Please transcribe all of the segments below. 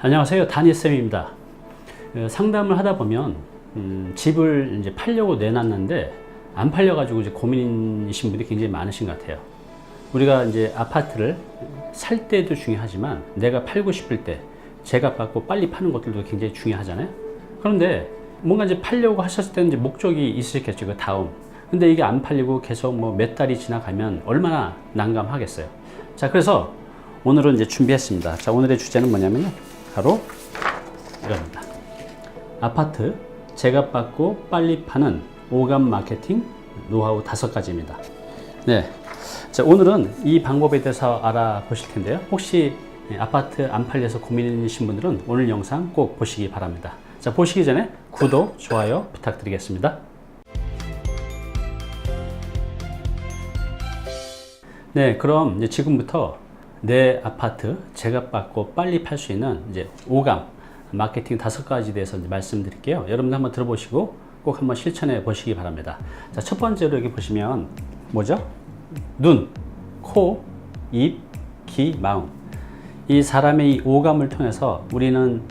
안녕하세요, 다니쌤입니다. 상담을 하다 보면 집을 이제 팔려고 내놨는데 안 팔려가지고 이제 고민이신 분들이 굉장히 많으신 것 같아요. 우리가 이제 아파트를 살 때도 중요하지만 내가 팔고 싶을 때 제값 받고 빨리 파는 것들도 굉장히 중요하잖아요. 그런데 뭔가 이제 팔려고 하셨을 때는 이제 목적이 있으셨겠죠, 그 다음. 근데 이게 안 팔리고 계속 뭐 몇 달이 지나가면 얼마나 난감하겠어요. 자, 그래서 오늘은 이제 준비했습니다. 자, 오늘의 주제는 뭐냐면요, 바로 이겁니다. 아파트 제값 받고 빨리 파는 오감 마케팅 노하우 5가지입니다. 네. 자, 오늘은 이 방법에 대해서 알아보실 텐데요. 혹시 아파트 안 팔려서 고민이신 분들은 오늘 영상 꼭 보시기 바랍니다. 자, 보시기 전에 구독, 좋아요 부탁드리겠습니다. 네, 그럼 이제 지금부터 내 아파트 제값 받고 빨리 팔 수 있는 이제 오감 마케팅 5가지에 대해서 이제 말씀드릴게요. 여러분들 한번 들어보시고 꼭 한번 실천해 보시기 바랍니다. 자, 첫 번째로 여기 보시면 뭐죠? 눈, 코, 입, 귀, 마음. 이 사람의 이 오감을 통해서 우리는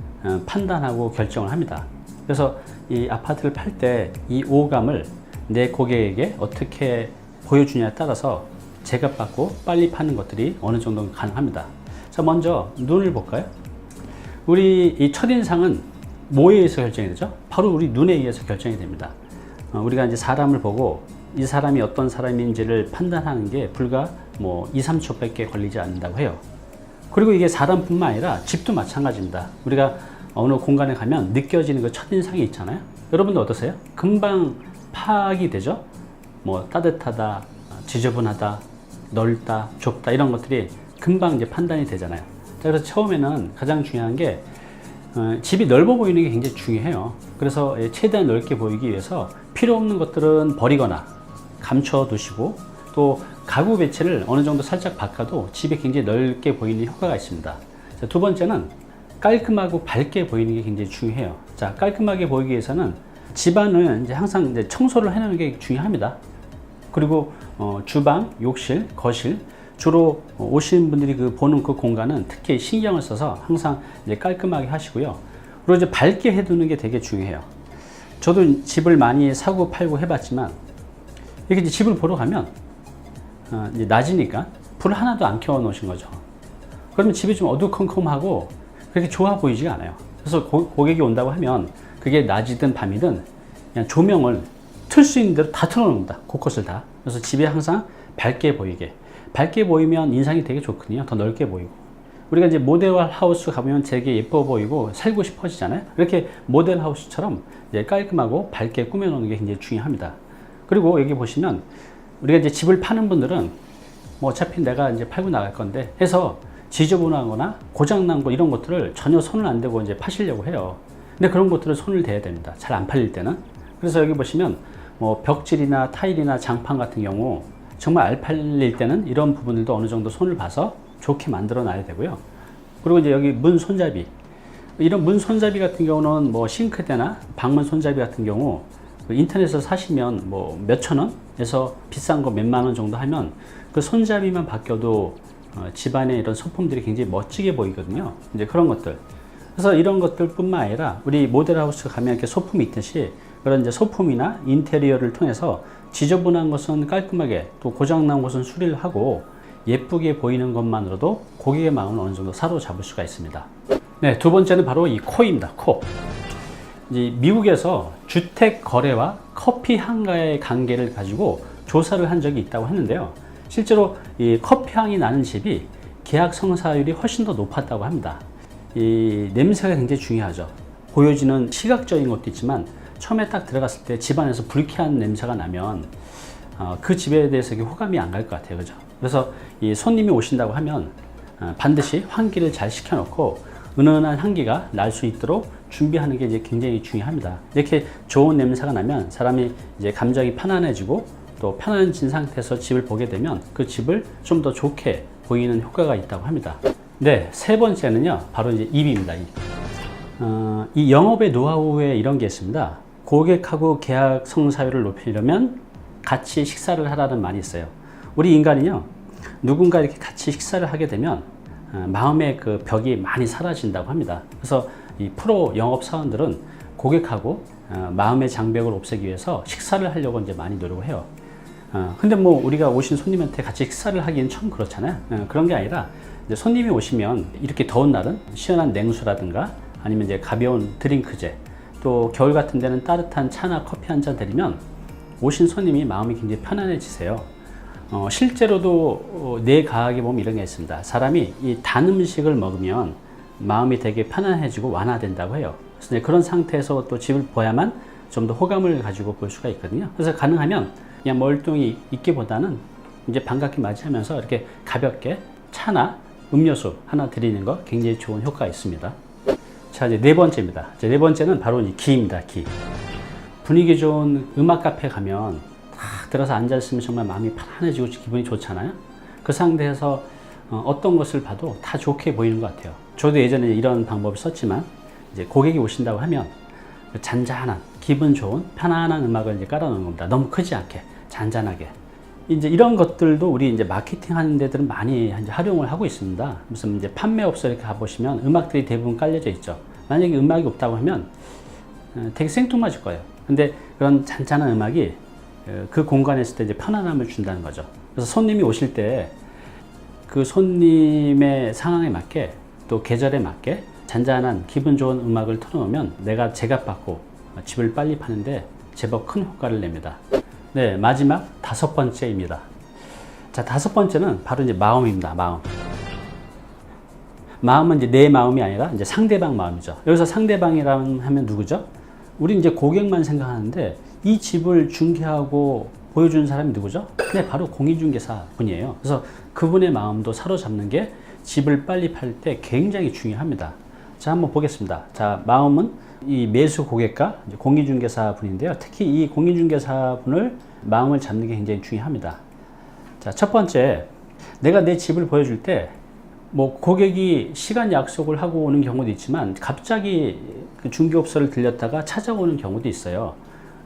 판단하고 결정을 합니다. 그래서 이 아파트를 팔 때 이 오감을 내 고객에게 어떻게 보여주냐에 따라서 제값 받고 빨리 파는 것들이 어느 정도 가능합니다. 자, 먼저 눈을 볼까요? 우리 이 첫인상은 뭐에 의해서 결정이 되죠? 바로 우리 눈에 의해서 결정이 됩니다. 우리가 이제 사람을 보고 이 사람이 어떤 사람인지를 판단하는 게 불과 뭐 2, 3초밖에 걸리지 않는다고 해요. 그리고 이게 사람뿐만 아니라 집도 마찬가지입니다. 우리가 어느 공간에 가면 느껴지는 그 첫인상이 있잖아요. 여러분들 어떠세요? 금방 파악이 되죠? 뭐 따뜻하다, 지저분하다, 넓다, 좁다 이런 것들이 금방 이제 판단이 되잖아요. 자, 그래서 처음에는 가장 중요한 게 집이 넓어 보이는 게 굉장히 중요해요. 그래서 최대한 넓게 보이기 위해서 필요 없는 것들은 버리거나 감춰 두시고, 또 가구 배치를 어느 정도 살짝 바꿔도 집이 굉장히 넓게 보이는 효과가 있습니다. 자, 두 번째는 깔끔하고 밝게 보이는 게 굉장히 중요해요. 자, 깔끔하게 보이기 위해서는 집안을 이제 항상 이제 청소를 해놓는 게 중요합니다. 그리고 주방, 욕실, 거실, 주로 오시는 분들이 보는 그 공간은 특히 신경을 써서 항상 이제 깔끔하게 하시고요. 그리고 이제 밝게 해두는 게 되게 중요해요. 저도 집을 많이 사고 팔고 해봤지만 이렇게 이제 집을 보러 가면 이제 낮이니까 불을 하나도 안 켜워 놓으신 거죠. 그러면 집이 좀 어두컴컴하고 그렇게 좋아 보이지가 않아요. 그래서 고객이 온다고 하면 그게 낮이든 밤이든 그냥 조명을 틀 수 있는 대로 다 틀어놓습니다. 곳곳을 다. 그래서 집에 항상 밝게 보이게. 밝게 보이면 인상이 되게 좋거든요. 더 넓게 보이고. 우리가 이제 모델 하우스 가보면 되게 예뻐 보이고 살고 싶어지잖아요. 이렇게 모델 하우스처럼 이제 깔끔하고 밝게 꾸며놓는 게 굉장히 중요합니다. 그리고 여기 보시면 우리가 이제 집을 파는 분들은 뭐 어차피 내가 이제 팔고 나갈 건데 해서 지저분하거나 고장난 거 이런 것들을 전혀 손을 안 대고 이제 파시려고 해요. 근데 그런 것들은 손을 대야 됩니다. 잘 안 팔릴 때는. 그래서 여기 보시면 뭐 벽질이나 타일이나 장판 같은 경우 정말 알 팔릴 때는 이런 부분들도 어느 정도 손을 봐서 좋게 만들어 놔야 되고요. 그리고 이제 여기 문 손잡이, 이런 문 손잡이 같은 경우는 뭐 싱크대나 방문 손잡이 같은 경우 인터넷에서 사시면 뭐 몇천 원에서 비싼 거 몇만 원 정도 하면 그 손잡이만 바뀌어도 집안에 이런 소품들이 굉장히 멋지게 보이거든요. 이제 그런 것들. 그래서 이런 것들 뿐만 아니라 우리 모델하우스 가면 이렇게 소품이 있듯이 그런 이제 소품이나 인테리어를 통해서 지저분한 것은 깔끔하게, 또 고장난 것은 수리를 하고 예쁘게 보이는 것만으로도 고객의 마음을 어느 정도 사로잡을 수가 있습니다. 네, 두 번째는 바로 이 코입니다. 코. 이제 미국에서 주택 거래와 커피 향과의 관계를 가지고 조사를 한 적이 있다고 했는데요. 실제로 이 커피 향이 나는 집이 계약 성사율이 훨씬 더 높았다고 합니다. 이 냄새가 굉장히 중요하죠. 보여지는 시각적인 것도 있지만 처음에 딱 들어갔을 때 집안에서 불쾌한 냄새가 나면 그 집에 대해서 호감이 안 갈 것 같아요. 그죠? 그래서 이 손님이 오신다고 하면 반드시 환기를 잘 시켜놓고 은은한 향기가 날 수 있도록 준비하는 게 이제 굉장히 중요합니다. 이렇게 좋은 냄새가 나면 사람이 이제 감정이 편안해지고 또 편안해진 상태에서 집을 보게 되면 그 집을 좀 더 좋게 보이는 효과가 있다고 합니다. 네, 세 번째는요, 바로 이제 입입니다. 입. 이 영업의 노하우에 이런 게 있습니다. 고객하고 계약 성사율을 높이려면 같이 식사를 하라는 말이 있어요. 우리 인간은요, 누군가 이렇게 같이 식사를 하게 되면 마음의 그 벽이 많이 사라진다고 합니다. 그래서 이 프로 영업 사원들은 고객하고 마음의 장벽을 없애기 위해서 식사를 하려고 이제 많이 노력을 해요. 근데 뭐 우리가 오신 손님한테 같이 식사를 하기엔 참 그렇잖아요. 그런 게 아니라 이제 손님이 오시면 이렇게 더운 날은 시원한 냉수라든가 아니면 이제 가벼운 드링크제, 또 겨울 같은 데는 따뜻한 차나 커피 한 잔 드리면 오신 손님이 마음이 굉장히 편안해지세요. 실제로도 뇌과학에 보면 이런 게 있습니다. 사람이 이 단 음식을 먹으면 마음이 되게 편안해지고 완화된다고 해요. 그래서 그런 상태에서 또 집을 봐야만 좀 더 호감을 가지고 볼 수가 있거든요. 그래서 가능하면 그냥 멀뚱히 있기보다는 이제 반갑게 맞이하면서 이렇게 가볍게 차나 음료수 하나 드리는 거 굉장히 좋은 효과가 있습니다. 자, 이제 네 번째입니다. 이제 네 번째는 바로 이 기입니다. 기. 분위기 좋은 음악 카페 가면 딱 들어서 앉아있으면 정말 마음이 편안해지고 기분이 좋잖아요. 그 상태에서 어떤 것을 봐도 다 좋게 보이는 것 같아요. 저도 예전에 이런 방법을 썼지만 이제 고객이 오신다고 하면 잔잔한 기분 좋은 편안한 음악을 이제 깔아놓는 겁니다. 너무 크지 않게 잔잔하게. 이제 이런 것들도 우리 이제 마케팅 하는 데들은 많이 이제 활용을 하고 있습니다. 무슨 이제 판매업소 이렇게 가보시면 음악들이 대부분 깔려져 있죠. 만약에 음악이 없다고 하면 되게 생뚱맞을 거예요. 근데 그런 잔잔한 음악이 그 공간에 있을 때 이제 편안함을 준다는 거죠. 그래서 손님이 오실 때 그 손님의 상황에 맞게 또 계절에 맞게 잔잔한 기분 좋은 음악을 틀어놓으면 내가 제값받고 집을 빨리 파는데 제법 큰 효과를 냅니다. 네, 마지막 다섯 번째입니다. 자, 다섯 번째는 바로 이제 마음입니다. 마음. 마음은 이제 내 마음이 아니라 이제 상대방 마음이죠. 여기서 상대방이라면 하면 누구죠? 우리 이제 고객만 생각하는데 이 집을 중개하고 보여주는 사람이 누구죠? 네, 바로 공인중개사 분이에요. 그래서 그분의 마음도 사로잡는 게 집을 빨리 팔 때 굉장히 중요합니다. 자, 한번 보겠습니다. 자, 마음은 이 매수 고객과 공인중개사 분인데요. 특히 이 공인중개사 분을 마음을 잡는 게 굉장히 중요합니다. 자, 첫 번째, 내가 내 집을 보여줄 때 뭐 고객이 시간 약속을 하고 오는 경우도 있지만 갑자기 그 중개업소를 들렸다가 찾아오는 경우도 있어요.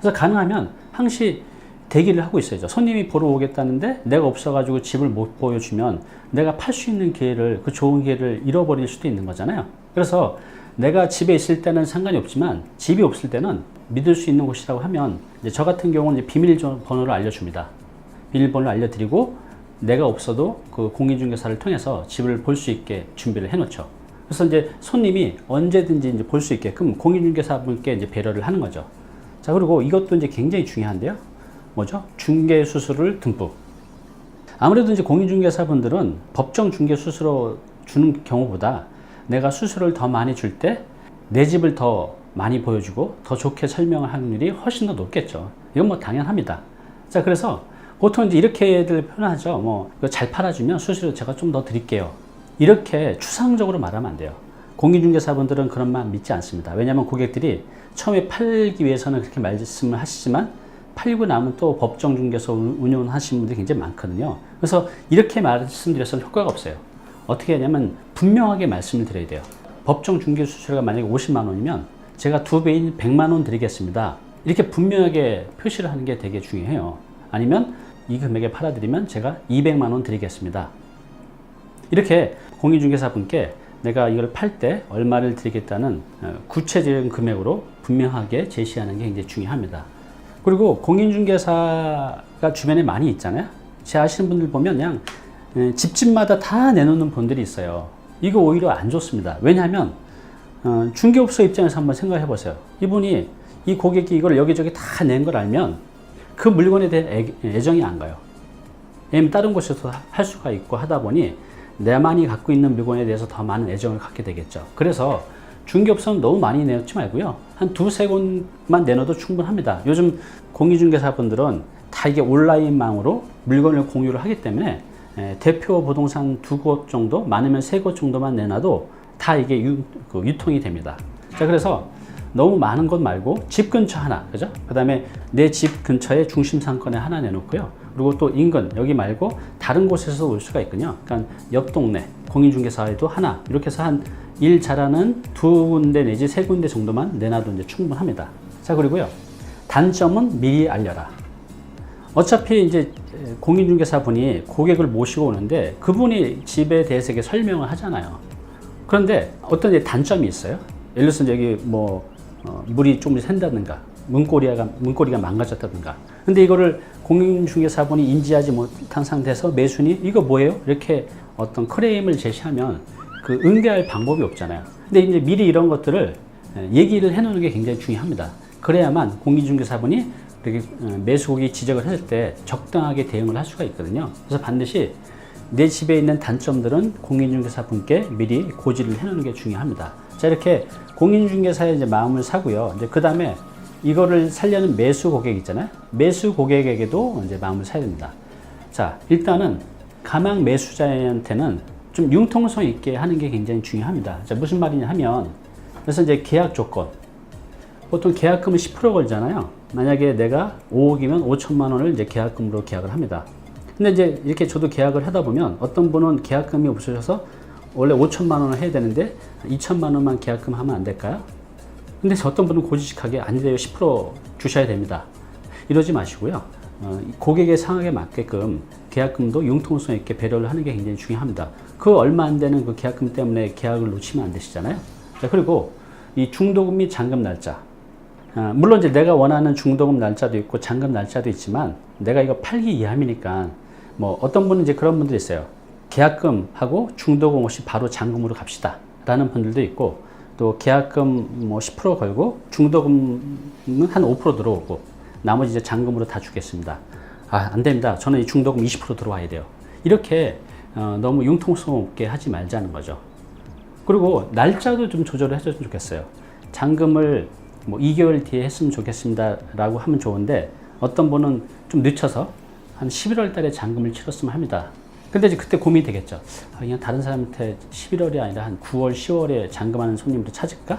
그래서 가능하면 항시 대기를 하고 있어야죠. 손님이 보러 오겠다는데 내가 없어가지고 집을 못 보여주면 내가 팔 수 있는 기회를, 그 좋은 기회를 잃어버릴 수도 있는 거잖아요. 그래서 내가 집에 있을 때는 상관이 없지만 집이 없을 때는 믿을 수 있는 곳이라고 하면 이제 저 같은 경우는 이제 비밀번호를 알려줍니다. 비밀번호를 알려드리고 내가 없어도 그 공인중개사를 통해서 집을 볼 수 있게 준비를 해놓죠. 그래서 이제 손님이 언제든지 이제 볼 수 있게끔 공인중개사분께 이제 배려를 하는 거죠. 자, 그리고 이것도 이제 굉장히 중요한데요. 뭐죠? 중개 수수료를 듬뿍. 아무래도 이제 공인중개사분들은 법정 중개 수수료 주는 경우보다 내가 수수료를 더 많이 줄 때 내 집을 더 많이 보여주고 더 좋게 설명할 확률이 훨씬 더 높겠죠. 이건 뭐 당연합니다. 자, 그래서 보통 이제 이렇게들 표현하죠. 뭐, 잘 팔아주면 수수료 제가 좀 더 드릴게요. 이렇게 추상적으로 말하면 안 돼요. 공인중개사분들은 그런 말 믿지 않습니다. 왜냐하면 고객들이 처음에 팔기 위해서는 그렇게 말씀을 하시지만 팔고 나면 또 법정중개소 운영을 하시는 분들이 굉장히 많거든요. 그래서 이렇게 말씀드려서는 효과가 없어요. 어떻게 하냐면 분명하게 말씀을 드려야 돼요. 법정중개 수수료가 만약에 50만 원이면 제가 2배인 100만 원 드리겠습니다. 이렇게 분명하게 표시를 하는 게 되게 중요해요. 아니면 이 금액에 팔아드리면 제가 200만 원 드리겠습니다. 이렇게 공인중개사분께 내가 이걸 팔 때 얼마를 드리겠다는 구체적인 금액으로 분명하게 제시하는 게 굉장히 중요합니다. 그리고 공인중개사가 주변에 많이 있잖아요. 제 아시는 분들 보면 그냥 집집마다 다 내놓는 분들이 있어요. 이거 오히려 안 좋습니다. 왜냐하면 중개업소 입장에서 한번 생각해 보세요. 이분이 이 고객이 이걸 여기저기 다 낸 걸 알면 그 물건에 대해 애정이 안 가요. 왜냐면 다른 곳에서 할 수가 있고 하다 보니 내만이 갖고 있는 물건에 대해서 더 많은 애정을 갖게 되겠죠. 그래서 중개업소는 너무 많이 내놓지 말고요. 한 두세 곳만 내놔도 충분합니다. 요즘 공인중개사분들은 다 이게 온라인망으로 물건을 공유를 하기 때문에 대표 부동산 2곳 정도, 많으면 3곳 정도만 내놔도 다 이게 유통이 됩니다. 자, 그래서 너무 많은 곳 말고 집 근처 하나, 그죠? 그 다음에 내 집 근처에 중심 상권에 하나 내놓고요. 그리고 또 인근, 여기 말고 다른 곳에서 올 수가 있거든요. 그러니까 옆 동네, 공인중개사에도 하나, 이렇게 해서 한 일 잘하는 2군데 내지 3군데 정도만 내놔도 이제 충분합니다. 자, 그리고요. 단점은 미리 알려라. 어차피 이제 공인중개사분이 고객을 모시고 오는데 그분이 집에 대해서 이렇게 설명을 하잖아요. 그런데 어떤 이제 단점이 있어요. 예를 들어서 여기 뭐 물이 조금 샌다든가 문고리가 망가졌다든가. 근데 이거를 공인중개사분이 인지하지 못한 상태에서 매수인이 이거 뭐예요? 이렇게 어떤 클레임을 제시하면 그 응대할 방법이 없잖아요. 근데 이제 미리 이런 것들을 얘기를 해놓는 게 굉장히 중요합니다. 그래야만 공인중개사분이 이렇게 매수 고객이 지적을 했을 때 적당하게 대응을 할 수가 있거든요. 그래서 반드시 내 집에 있는 단점들은 공인중개사분께 미리 고지를 해놓는 게 중요합니다. 자, 이렇게 공인중개사의 이제 마음을 사고요. 이제 그 다음에 이거를 살려는 매수 고객 있잖아요. 매수 고객에게도 이제 마음을 사야 됩니다. 자, 일단은 가망 매수자한테는 좀 융통성 있게 하는 게 굉장히 중요합니다. 자, 무슨 말이냐 하면, 그래서 이제 계약 조건. 보통 계약금은 10% 걸잖아요. 만약에 내가 5억이면 5천만 원을 이제 계약금으로 계약을 합니다. 근데 이제 이렇게 저도 계약을 하다 보면 어떤 분은 계약금이 없으셔서 원래 5천만 원을 해야 되는데 2천만 원만 계약금 하면 안 될까요? 근데 어떤 분은 고지식하게 안 돼요. 10% 주셔야 됩니다. 이러지 마시고요. 고객의 상황에 맞게끔 계약금도 융통성 있게 배려를 하는 게 굉장히 중요합니다. 그 얼마 안 되는 그 계약금 때문에 계약을 놓치면 안 되시잖아요. 자, 그리고 이 중도금 및 잔금 날짜. 물론 이제 내가 원하는 중도금 날짜도 있고 잔금 날짜도 있지만 내가 이거 팔기 이함이니까 뭐 어떤 분은 이제 그런 분들이 있어요. 계약금하고 중도금 없이 바로 잔금으로 갑시다 라는 분들도 있고, 또 계약금 뭐 10% 걸고 중도금은 한 5% 들어오고 나머지 이제 잔금으로 다 주겠습니다. 안 됩니다. 저는 이 중도금 20% 들어와야 돼요. 이렇게 너무 융통성 없게 하지 말자는 거죠. 그리고 날짜도 좀 조절을 해줬으면 좋겠어요. 잔금을 뭐 2개월 뒤에 했으면 좋겠습니다 라고 하면 좋은데, 어떤 분은 좀 늦춰서 한 11월 달에 잔금을 치렀으면 합니다. 근데 이제 그때 고민이 되겠죠. 그냥 다른 사람한테 11월이 아니라 한 9월, 10월에 잔금하는 손님도 찾을까?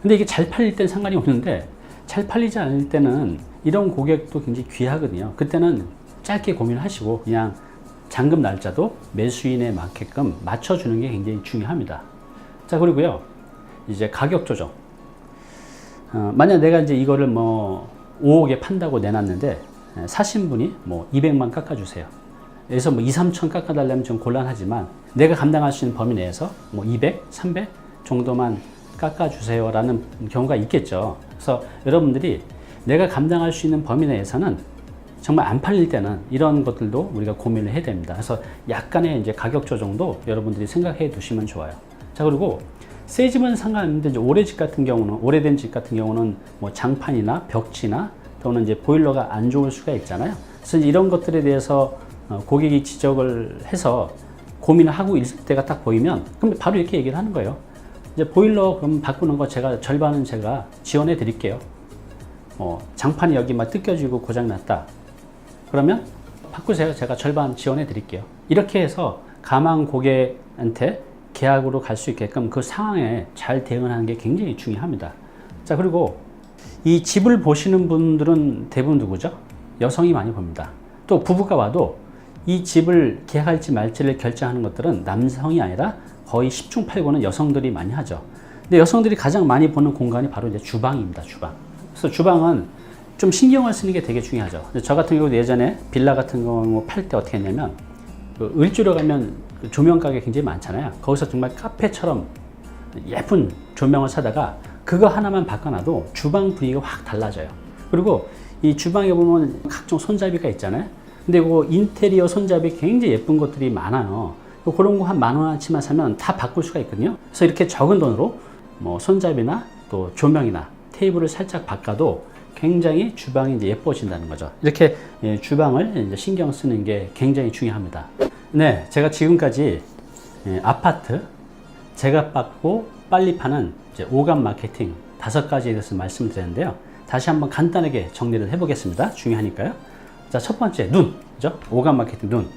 근데 이게 잘 팔릴 땐 상관이 없는데, 잘 팔리지 않을 때는 이런 고객도 굉장히 귀하거든요. 그때는 짧게 고민을 하시고 그냥 잔금 날짜도 매수인에 맞게끔 맞춰주는 게 굉장히 중요합니다. 자, 그리고요, 이제 가격 조정. 만약 내가 이제 이거를 뭐 5억에 판다고 내놨는데 사신 분이 뭐 200만 깎아주세요. 여기서 뭐 2, 3천 깎아달라면 좀 곤란하지만 내가 감당할 수 있는 범위 내에서 뭐 200, 300 정도만 깎아주세요 라는 경우가 있겠죠. 그래서 여러분들이 내가 감당할 수 있는 범위 내에서는 정말 안 팔릴 때는 이런 것들도 우리가 고민을 해야 됩니다. 그래서 약간의 이제 가격 조정도 여러분들이 생각해 두시면 좋아요. 자, 그리고 새 집은 상관없는데 이제 오래된 집 같은 경우는 뭐 장판이나 벽지나 또는 이제 보일러가 안 좋을 수가 있잖아요. 그래서 이런 것들에 대해서 고객이 지적을 해서 고민을 하고 있을 때가 딱 보이면 그럼 바로 이렇게 얘기를 하는 거예요. 이제 보일러 그럼 바꾸는 거 절반은 제가 지원해 드릴게요. 장판이 여기 막 뜯겨지고 고장 났다. 그러면 바꾸세요. 제가 절반 지원해 드릴게요. 이렇게 해서 가망 고객한테 계약으로 갈 수 있게끔 그 상황에 잘 대응을 하는 게 굉장히 중요합니다. 자, 그리고 이 집을 보시는 분들은 대부분 누구죠? 여성이 많이 봅니다. 또 부부가 와도 이 집을 계약할지 말지를 결정하는 것들은 남성이 아니라 거의 10중 8구는 여성들이 많이 하죠. 근데 여성들이 가장 많이 보는 공간이 바로 이제 주방입니다. 주방. 그래서 주방은 좀 신경을 쓰는 게 되게 중요하죠. 저 같은 경우도 예전에 빌라 같은 경우 팔 때 어떻게 했냐면, 그 을지로 가면 조명 가게 굉장히 많잖아요. 거기서 정말 카페처럼 예쁜 조명을 사다가 그거 하나만 바꿔놔도 주방 분위기가 확 달라져요. 그리고 이 주방에 보면 각종 손잡이가 있잖아요. 근데 그 인테리어 손잡이 굉장히 예쁜 것들이 많아요. 그런 거 한 10,000원어치만 사면 다 바꿀 수가 있거든요. 그래서 이렇게 적은 돈으로 뭐 손잡이나 또 조명이나 테이블을 살짝 바꿔도 굉장히 주방이 이제 예뻐진다는 거죠. 이렇게 주방을 이제 신경 쓰는 게 굉장히 중요합니다. 네, 제가 지금까지 아파트 제가 받고 빨리 파는 이제 오감 마케팅 5가지에 대해서 말씀을 드렸는데요. 다시 한번 간단하게 정리를 해보겠습니다. 중요하니까요. 자, 첫 번째, 눈. 그죠? 오감 마케팅, 눈.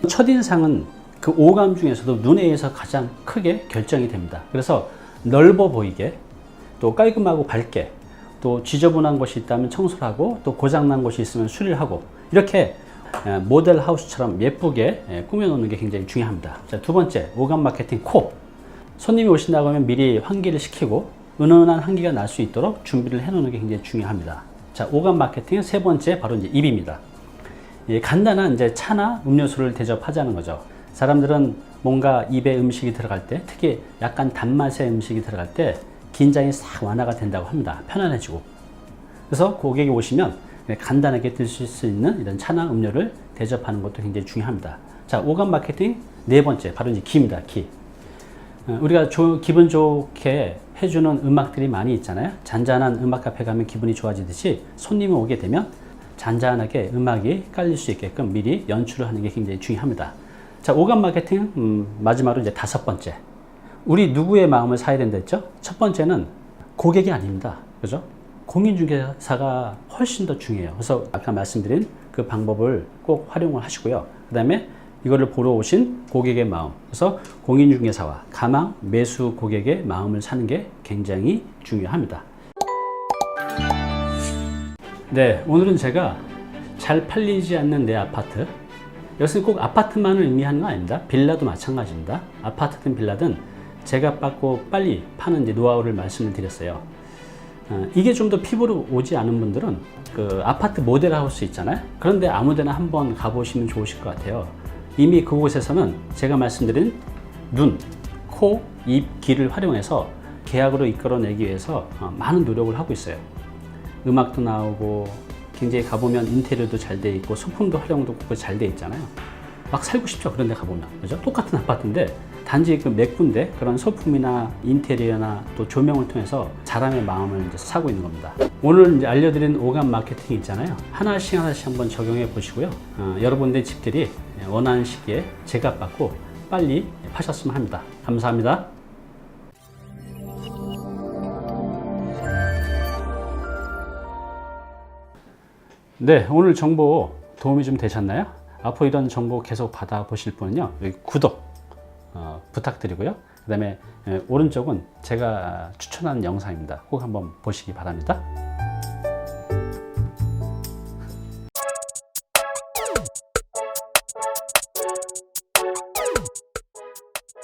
첫인상은 그 오감 중에서도 눈에 의해서 가장 크게 결정이 됩니다. 그래서 넓어 보이게, 또 깔끔하고 밝게, 또 지저분한 곳이 있다면 청소를 하고, 또 고장난 곳이 있으면 수리를 하고, 이렇게 모델 하우스처럼 예쁘게 꾸며놓는 게 굉장히 중요합니다. 자, 두 번째, 오감 마케팅 코. 손님이 오신다고 하면 미리 환기를 시키고 은은한 향기가 날 수 있도록 준비를 해놓는 게 굉장히 중요합니다. 자, 오감 마케팅 세 번째 바로 이제 입입니다. 예, 간단한 이제 차나 음료수를 대접하자는 거죠. 사람들은 뭔가 입에 음식이 들어갈 때, 특히 약간 단맛의 음식이 들어갈 때 긴장이 싹 완화가 된다고 합니다. 편안해지고. 그래서 고객이 오시면 간단하게 드실 수 있는 이런 차나 음료를 대접하는 것도 굉장히 중요합니다. 자, 오감 마케팅 네 번째 바로 이제 기입니다. 기. 우리가 기분 좋게 해주는 음악들이 많이 있잖아요. 잔잔한 음악 카페 가면 기분이 좋아지듯이 손님이 오게 되면 잔잔하게 음악이 깔릴 수 있게끔 미리 연출을 하는 게 굉장히 중요합니다. 자, 오감 마케팅 마지막으로 이제 다섯 번째. 우리 누구의 마음을 사야 된다 했죠? 첫 번째는 고객이 아닙니다. 그죠? 공인중개사가 훨씬 더 중요해요. 그래서 아까 말씀드린 그 방법을 꼭 활용을 하시고요. 그 다음에 이거를 보러 오신 고객의 마음. 그래서 공인중개사와 가망 매수 고객의 마음을 사는 게 굉장히 중요합니다. 네, 오늘은 제가 잘 팔리지 않는 내 아파트. 이것은 꼭 아파트만을 의미하는 건 아닙니다. 빌라도 마찬가지입니다. 아파트든 빌라든 제값받고 빨리 파는 이제 노하우를 말씀을 드렸어요. 이게 좀 더 피부로 오지 않은 분들은 그 아파트 모델하우스 있잖아요. 그런데 아무데나 한번 가보시면 좋으실 것 같아요. 이미 그곳에서는 제가 말씀드린 눈, 코, 입, 귀를 활용해서 계약으로 이끌어내기 위해서 많은 노력을 하고 있어요. 음악도 나오고 굉장히 가보면 인테리어도 잘 돼 있고 소품도 활용도 잘 돼 있잖아요. 막 살고 싶죠. 그런 데 가보면. 그죠? 똑같은 아파트인데 단지 그 몇 군데 그런 소품이나 인테리어나 또 조명을 통해서 사람의 마음을 이제 사고 있는 겁니다. 오늘 이제 알려드린 오감 마케팅 있잖아요. 하나씩 한번 적용해 보시고요. 여러분들의 집들이 원하는 시기에 제값받고 빨리 파셨으면 합니다. 감사합니다. 네, 오늘 정보 도움이 좀 되셨나요? 앞으로 이런 정보 계속 받아보실 분은요, 여기 구독 부탁드리고요. 그 다음에 오른쪽은 제가 추천하는 영상입니다. 꼭 한번 보시기 바랍니다.